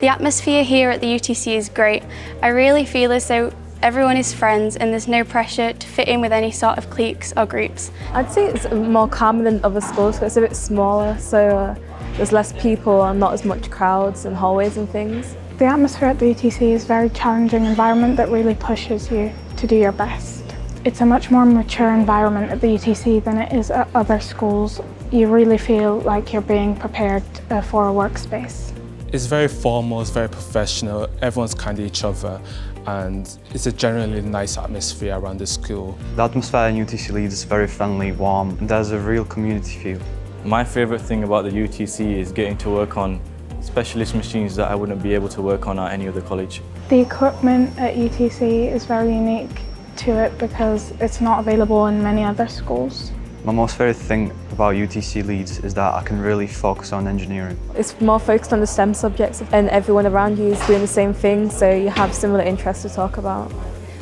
The atmosphere here at the UTC is great. I really feel as though everyone is friends and there's no pressure to fit in with any sort of cliques or groups. I'd say it's more calmer than other schools because it's a bit smaller, so there's less people and not as much crowds and hallways and things. The atmosphere at the UTC is a very challenging environment that really pushes you to do your best. It's a much more mature environment at the UTC than it is at other schools. You really feel like you're being prepared for a workspace. It's very formal, it's very professional, everyone's kind to each other, and it's a generally nice atmosphere around the school. The atmosphere in UTC Leeds is very friendly, warm, and there's a real community feel. My favourite thing about the UTC is getting to work on specialist machines that I wouldn't be able to work on at any other college. The equipment at UTC is very unique to it because it's not available in many other schools. My most favourite thing about UTC Leeds is that I can really focus on engineering. It's more focused on the STEM subjects and everyone around you is doing the same thing, so you have similar interests to talk about.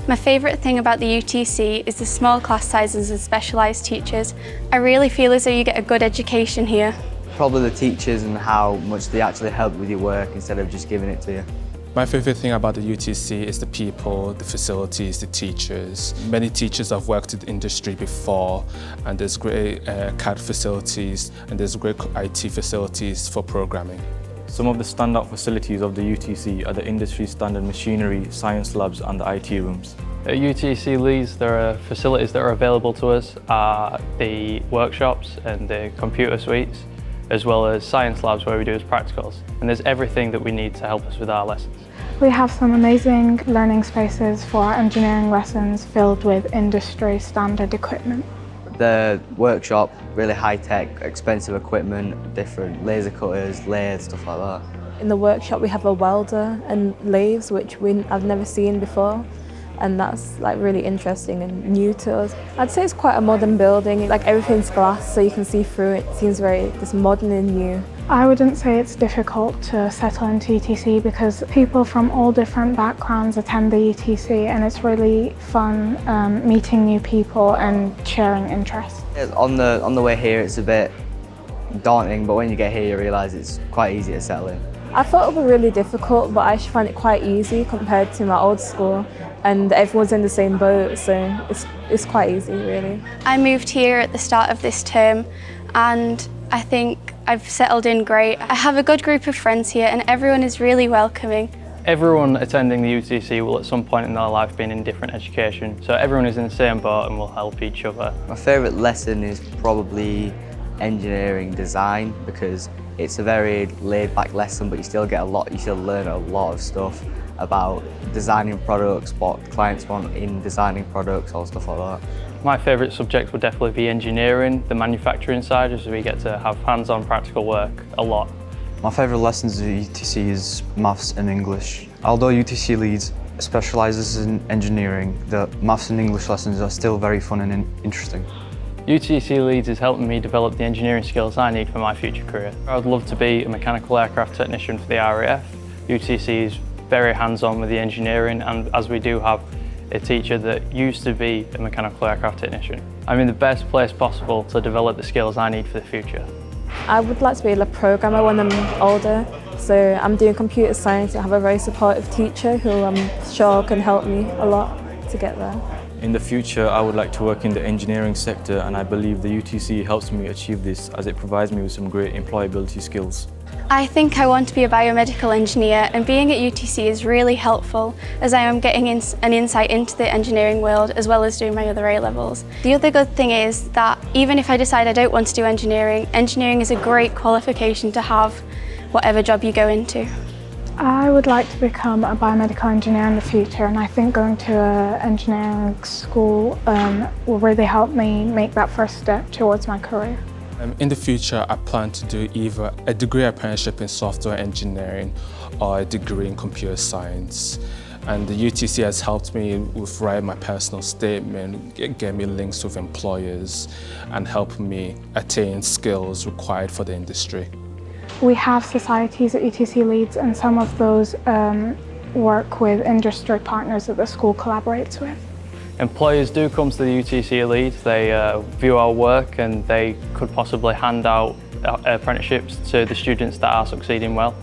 My favourite thing about the UTC is the small class sizes and specialised teachers. I really feel as though you get a good education here. Probably the teachers and how much they actually help with your work instead of just giving it to you. My favourite thing about the UTC is the people, the facilities, the teachers. Many teachers have worked in the industry before, and there's great CAD facilities and there's great IT facilities for programming. Some of the standout facilities of the UTC are the industry standard machinery, science labs and the IT rooms. At UTC Leeds, there are facilities that are available to us, the workshops and the computer suites, as well as science labs where we do as practicals. And there's everything that we need to help us with our lessons. We have some amazing learning spaces for our engineering lessons filled with industry standard equipment. The workshop, really high-tech, expensive equipment, different laser cutters, lathes, stuff like that. In the workshop we have a welder and lathes, which I've never seen before, and that's like really interesting and new to us. I'd say it's quite a modern building, like everything's glass so you can see through it. It seems very just modern and new. I wouldn't say it's difficult to settle into UTC because people from all different backgrounds attend the UTC and it's really fun meeting new people and sharing interests. On the way here it's a bit daunting, but when you get here you realise it's quite easy to settle in. I thought it would be really difficult, but I actually find it quite easy compared to my old school, and everyone's in the same boat, so it's quite easy really. I moved here at the start of this term and I think I've settled in great. I have a good group of friends here and everyone is really welcoming. Everyone attending the UTC will at some point in their life be in different education, so everyone is in the same boat and will help each other. My favourite lesson is probably engineering design because it's a very laid-back lesson, but you still learn a lot of stuff about designing products, what clients want in designing products, all stuff like that. My favourite subject would definitely be engineering, the manufacturing side, as we get to have hands-on practical work a lot. My favourite lessons at UTC is maths and English. Although UTC Leeds specialises in engineering, the maths and English lessons are still very fun and interesting. UTC Leeds is helping me develop the engineering skills I need for my future career. I would love to be a mechanical aircraft technician for the RAF. UTC is very hands-on with the engineering, and as we do have a teacher that used to be a mechanical aircraft technician. I'm in the best place possible to develop the skills I need for the future. I would like to be a programmer when I'm older, so I'm doing computer science. I have a very supportive teacher who I'm sure can help me a lot to get there. In the future, I would like to work in the engineering sector, and I believe the UTC helps me achieve this as it provides me with some great employability skills. I think I want to be a biomedical engineer, and being at UTC is really helpful as I am getting an insight into the engineering world as well as doing my other A-levels. The other good thing is that even if I decide I don't want to do engineering, engineering is a great qualification to have whatever job you go into. I would like to become a biomedical engineer in the future, and I think going to an engineering school will really help me make that first step towards my career. In the future, I plan to do either a degree apprenticeship in software engineering or a degree in computer science. And the UTC has helped me with writing my personal statement, get me links with employers, and help me attain skills required for the industry. We have societies at UTC Leeds, and some of those work with industry partners that the school collaborates with. Employers do come to the UTC Leeds, they view our work and they could possibly hand out apprenticeships to the students that are succeeding well.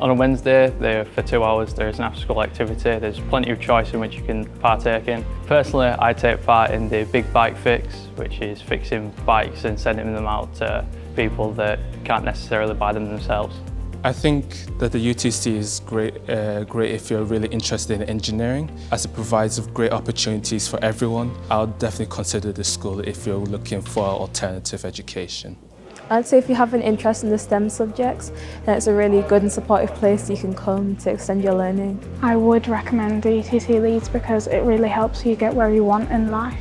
On a Wednesday, for 2 hours, there is an after-school activity. There's plenty of choice in which you can partake in. Personally, I take part in the Big Bike Fix, which is fixing bikes and sending them out to people that can't necessarily buy them themselves. I think that the UTC is great if you're really interested in engineering, as it provides great opportunities for everyone. I'll definitely consider this school if you're looking for alternative education. I'd say if you have an interest in the STEM subjects, then it's a really good and supportive place you can come to extend your learning. I would recommend the UTC Leeds because it really helps you get where you want in life.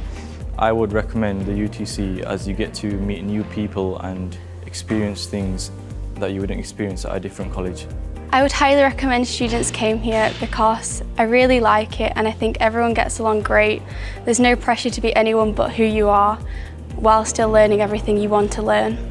I would recommend the UTC as you get to meet new people and experience things that you wouldn't experience at a different college. I would highly recommend students came here because I really like it and I think everyone gets along great. There's no pressure to be anyone but who you are while still learning everything you want to learn.